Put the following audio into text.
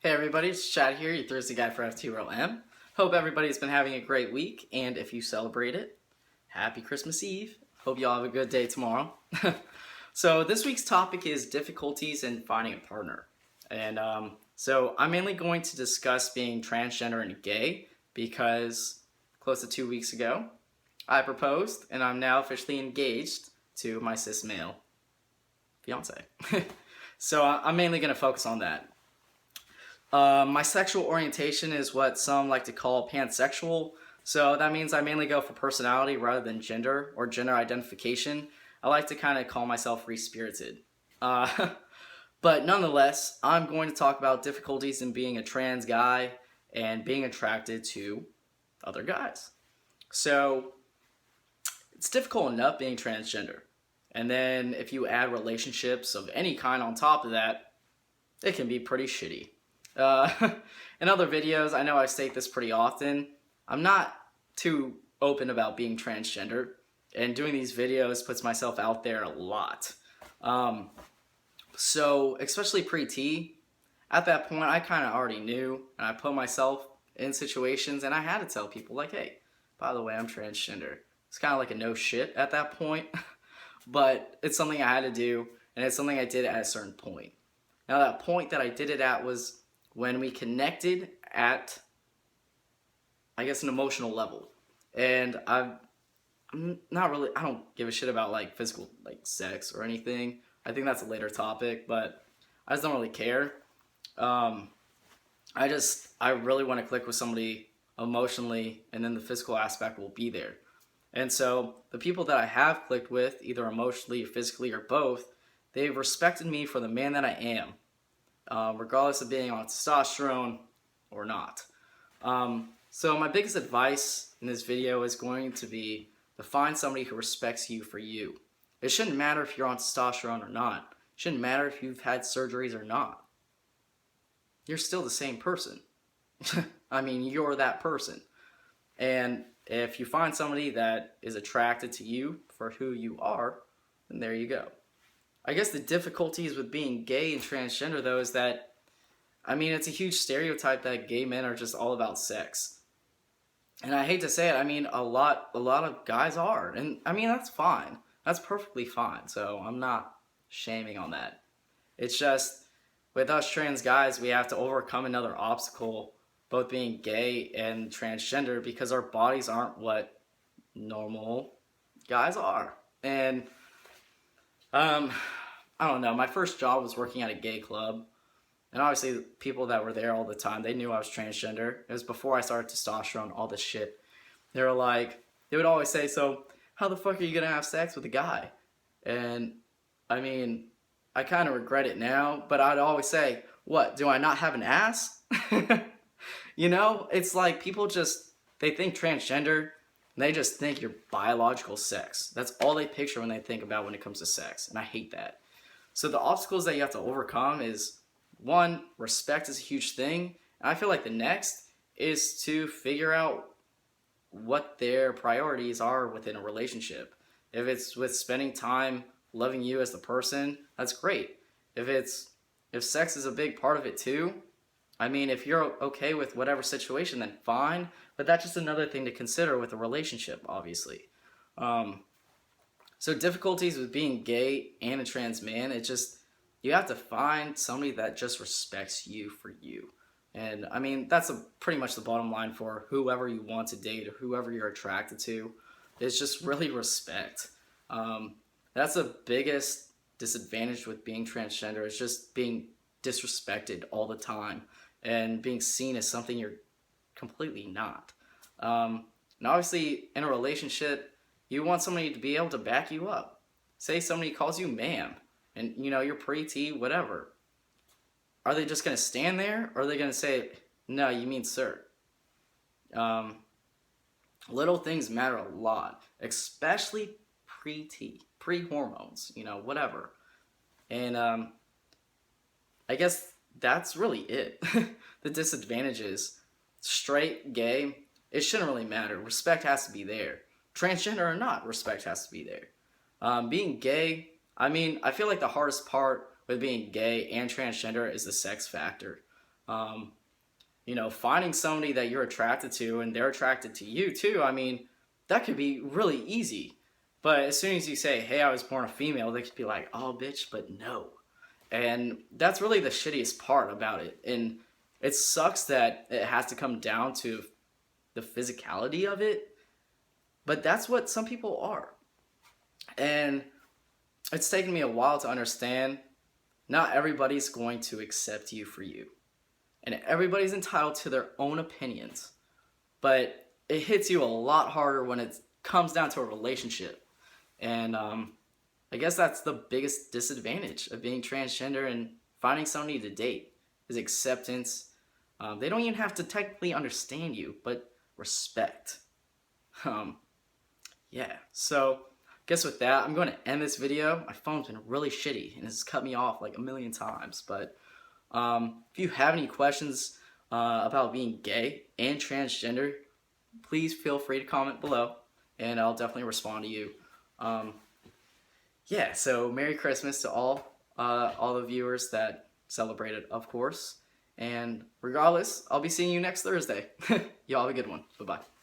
Hey everybody, it's Chad here, your Thursday guy for FTRLM. Hope everybody's been having a great week, and if you celebrate it, happy Christmas Eve. Hope y'all have a good day tomorrow. So this week's topic is difficulties in finding a partner. And I'm mainly going to discuss being transgender and gay because close to 2 weeks ago, I proposed and I'm now officially engaged to my cis male fiance. So I'm mainly going to focus on that. My sexual orientation is what some like to call pansexual. So that means I mainly go for personality rather than gender or gender identification. I like to kind of call myself free spirited. Uh, but nonetheless, I'm going to talk about difficulties in being a trans guy and being attracted to other guys. So it's difficult enough being transgender. And then if you add relationships of any kind on top of that, it can be pretty shitty. Uh, in other videos, I know I state this pretty often. I'm not too open about being transgender, and doing these videos puts myself out there a lot. Um, so, especially pre-T, at that point, I kind of already knew, and I put myself in situations, and I had to tell people, like, hey, by the way, I'm transgender. It's kind of like a no shit at that point, but it's something I had to do, and it's something I did at a certain point. Now, that point that I did it at was when we connected at, I guess, an emotional level. And I'm not really, I don't give a shit about like physical, like sex or anything. I think that's a later topic, but I just don't really care. Um, I really want to click with somebody emotionally, and then the physical aspect will be there. And so the people that I have clicked with, either emotionally, physically, or both, they've respected me for the man that I am, regardless of being on testosterone or not. So my biggest advice in this video is going to be to find somebody who respects you for you. It shouldn't matter if you're on testosterone or not. It shouldn't matter if you've had surgeries or not. You're still the same person. I mean, you're that person. And if you find somebody that is attracted to you for who you are, then there you go. I guess the difficulties with being gay and transgender, though, is that, I mean, it's a huge stereotype that gay men are just all about sex. And I hate to say it, I mean, a lot of guys are. And I mean, that's fine. That's perfectly fine. So I'm not shaming on that. It's just, with us trans guys, we have to overcome another obstacle, both being gay and transgender, because our bodies aren't what normal guys are. And um, I don't know. My first job was working at a gay club, and obviously, people that were there all the time, they knew I was transgender. It was before I started testosterone, all this shit. They were like, they would always say, "So, how the fuck are you gonna have sex with a guy?" And I mean, I kind of regret it now, but I'd always say, "What? Do I not have an ass?" You know, it's like people just they think transgender, and they just think your biological sex. That's all they picture when they think about when it comes to sex, and I hate that. So the obstacles that you have to overcome is one, respect is a huge thing. And I feel like the next is to figure out what their priorities are within a relationship. If it's with spending time loving you as the person, that's great. If sex is a big part of it too, I mean, if you're okay with whatever situation, then fine. But that's just another thing to consider with a relationship, obviously. Um, so difficulties with being gay and a trans man, it just you have to find somebody that just respects you for you. And I mean, that's pretty much the bottom line for whoever you want to date or whoever you're attracted to. It's just really respect. Um, that's the biggest disadvantage with being transgender. It's just being disrespected all the time and being seen as something you're completely not. And obviously, in a relationship, you want somebody to be able to back you up. Say somebody calls you ma'am, and you know you're pretty, whatever. Are they just gonna stand there, or are they gonna say, "No, you mean sir"? Um, Little things matter a lot, especially pre-T, pre-hormones. You know, whatever. And I guess that's really it. The disadvantages, straight, gay, it shouldn't really matter. Respect has to be there. Transgender or not, respect has to be there. Being gay, I mean, I feel like the hardest part with being gay and transgender is the sex factor. Um, you know, finding somebody that you're attracted to and they're attracted to you too, I mean, that could be really easy. But as soon as you say, hey, I was born a female, they could be like, oh, bitch, but no. And that's really the shittiest part about it. And it sucks that it has to come down to the physicality of it, but that's what some people are. And it's taken me a while to understand not everybody's going to accept you for you. And everybody's entitled to their own opinions. But it hits you a lot harder when it comes down to a relationship. And I guess that's the biggest disadvantage of being transgender and finding somebody to date is acceptance. They don't even have to technically understand you, but respect. Yeah, so guess with that, I'm going to end this video. My phone's been really shitty and it's cut me off like a million times. But if you have any questions about being gay and transgender, please feel free to comment below and I'll definitely respond to you. Yeah, so Merry Christmas to all the viewers that celebrated, of course. And regardless, I'll be seeing you next Thursday. Y'all have a good one. Bye-bye.